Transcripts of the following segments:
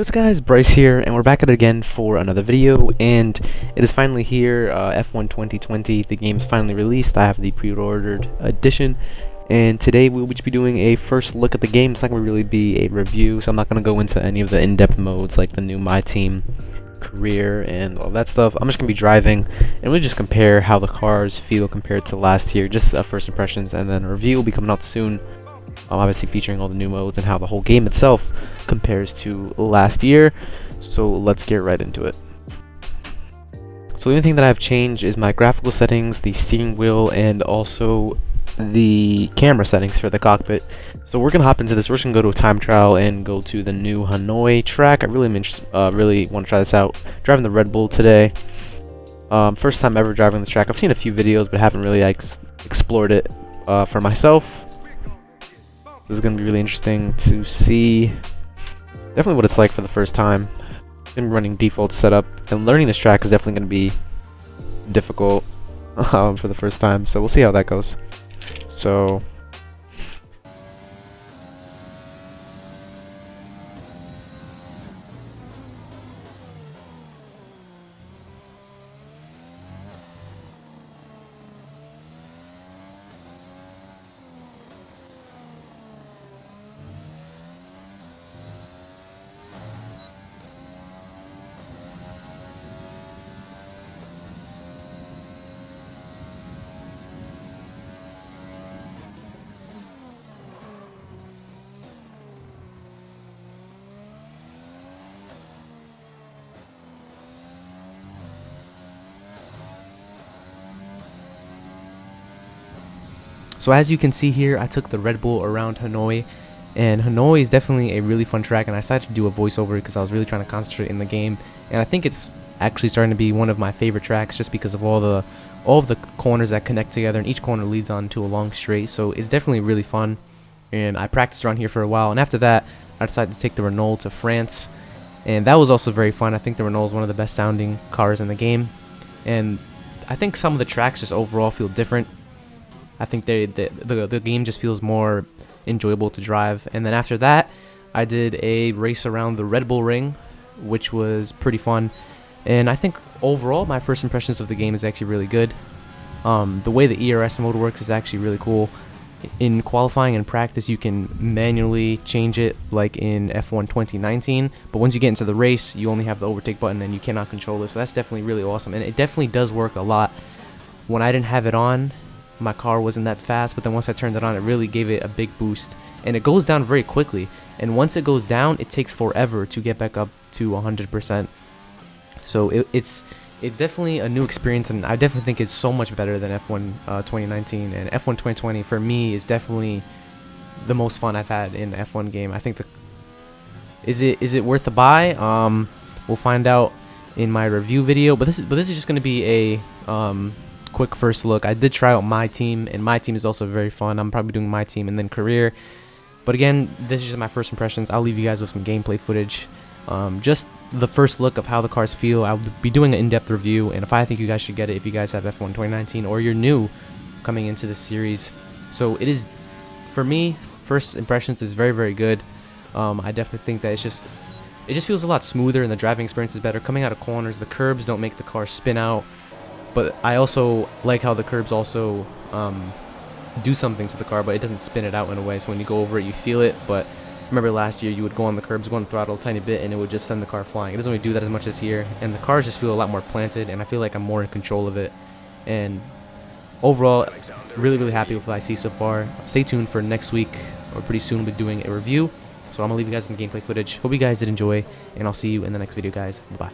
Hey, what's up guys, Bryce here, and we're back at it again for another video, and it is finally here, F1 2020, the game's finally released. I have the pre-ordered edition, and today we'll just be doing a first look at the game. It's not going to really be a review, so I'm not going to go into any of the in-depth modes like the new My Team, career, and all that stuff. I'm just going to be driving, and we'll just compare how the cars feel compared to last year, just first impressions, and then a review will be coming out soon. Obviously featuring all the new modes and how the whole game itself compares to last year. So let's get right into it. So the only thing that I've changed is my graphical settings, the steering wheel, and also the camera settings for the cockpit. So we're gonna hop into this. We're just gonna go to a time trial and go to the new Hanoi track. I really want to try this out. Driving the Red Bull today. First time ever driving this track. I've seen a few videos, but haven't really explored it for myself. This is going to be really interesting to see definitely what it's like for the first time. Been running default setup, and learning this track is definitely going to be difficult for the first time, so we'll see how that goes. So So as you can see here, I took the Red Bull around Hanoi, and Hanoi is definitely a really fun track, and I decided to do a voiceover because I was really trying to concentrate in the game, and I think it's actually starting to be one of my favorite tracks just because of all of the corners that connect together, and each corner leads on to a long straight, so it's definitely really fun, and I practiced around here for a while, and after that, I decided to take the Renault to France, and that was also very fun. I think the Renault is one of the best sounding cars in the game, and I think some of the tracks just overall feel different. I think the game just feels more enjoyable to drive. And then after that, I did a race around the Red Bull Ring, which was pretty fun. And I think overall, my first impressions of the game is actually really good. The way the Ers Mode works is actually really cool. In qualifying and practice, you can manually change it like in F1 2019. But once you get into the race, you only have the overtake button and you cannot control it. So that's definitely really awesome. And it definitely does work a lot. When I didn't have it on, my car wasn't that fast, but then once I turned it on, it really gave it a big boost, and it goes down very quickly, and once it goes down, it takes forever to get back up to 100%. So it's definitely a new experience, and I definitely think it's so much better than F1 2019, and F1 2020 for me is definitely the most fun I've had in an F1 game. I think is it worth the buy? We'll find out in my review video, but this is just going to be a quick first look. I did try out My Team, and My Team is also very fun. I'm probably doing My Team and then Career, but again, this is just my first impressions. I'll leave you guys with some gameplay footage, just the first look of how the cars feel. I'll be doing an in-depth review, and if I think you guys should get it, if you guys have F1 2019 or you're new coming into this series. So it is, for me, first impressions is very, very good. I definitely think that it just feels a lot smoother, and the driving experience is better. Coming out of corners, the curbs don't make the car spin out. But I also like how the curbs also do something to the car, but it doesn't spin it out in a way. So when you go over it, you feel it. But remember last year, you would go on the curbs, go on the throttle a tiny bit, and it would just send the car flying. It doesn't really do that as much this year. And the cars just feel a lot more planted, and I feel like I'm more in control of it. And overall, really, really happy with what I see so far. Stay tuned for next week, or pretty soon we'll be doing a review. So I'm going to leave you guys some gameplay footage. Hope you guys did enjoy, and I'll see you in the next video, guys. Bye-bye.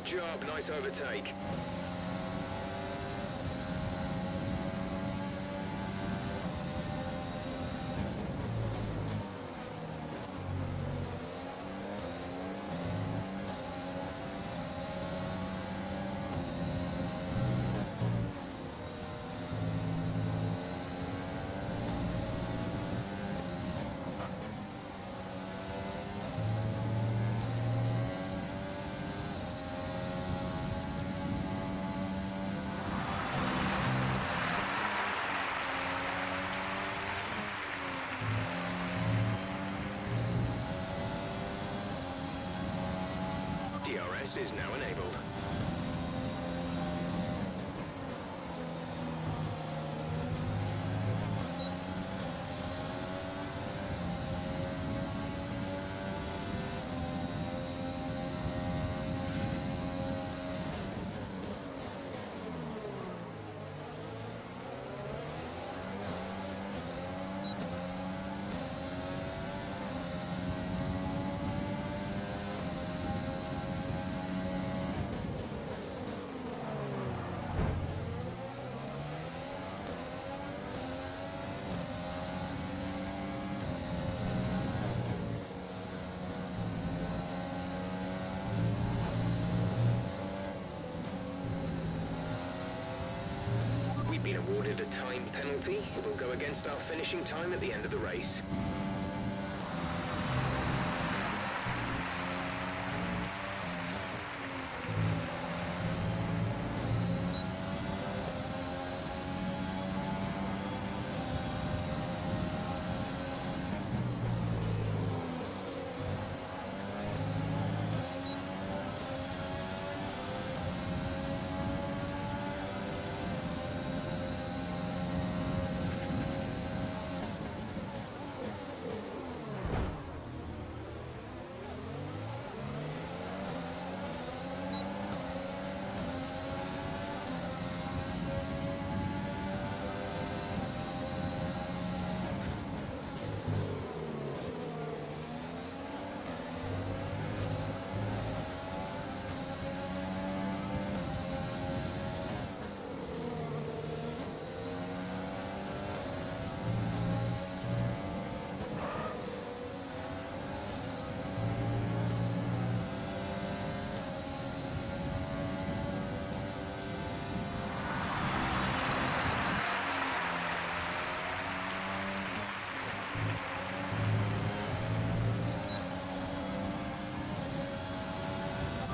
job, nice overtake. DRS is now enabled. We've been awarded a time penalty. It will go against our finishing time at the end of the race.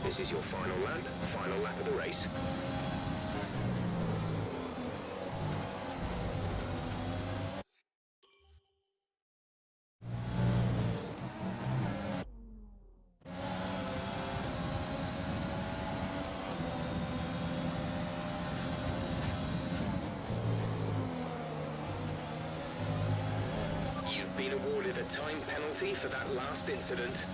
This is your final lap of the race. You've been awarded a time penalty for that last incident.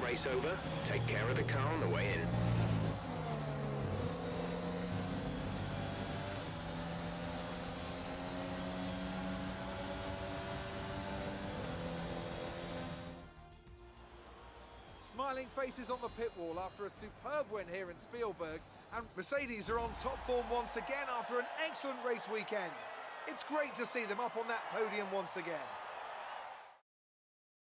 Race over. Take care of the car on the way in. Smiling faces on the pit wall after a superb win here in Spielberg, and Mercedes are on top form once again after an excellent race weekend. It's great to see them up on that podium once again.